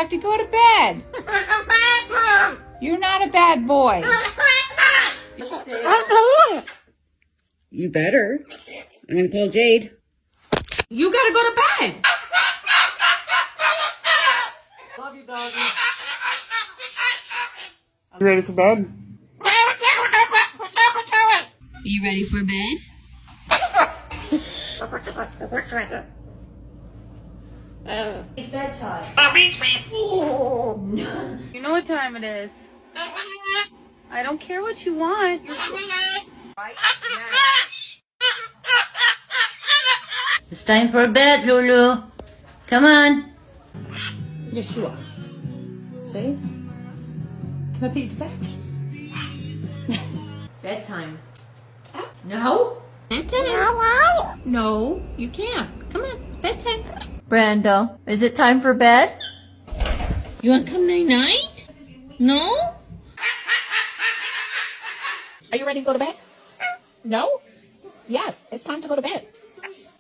have to go to bed. You're not a bad boy. You better. I'm gonna call Jade. You gotta go to bed. Love you, doggy. You ready for bed? Are you ready for bed? It's bedtime. You know what time it is. I don't care what you want. Right now. It's time for bed, Lulu. Come on. Yes, you are. See? Can I put you to bed? Bedtime. No? Bedtime? No, you can't. Come on, bedtime. Brando, is it time for bed? You want to come night-night? No? Are you ready to go to bed? No? Yes, it's time to go to bed.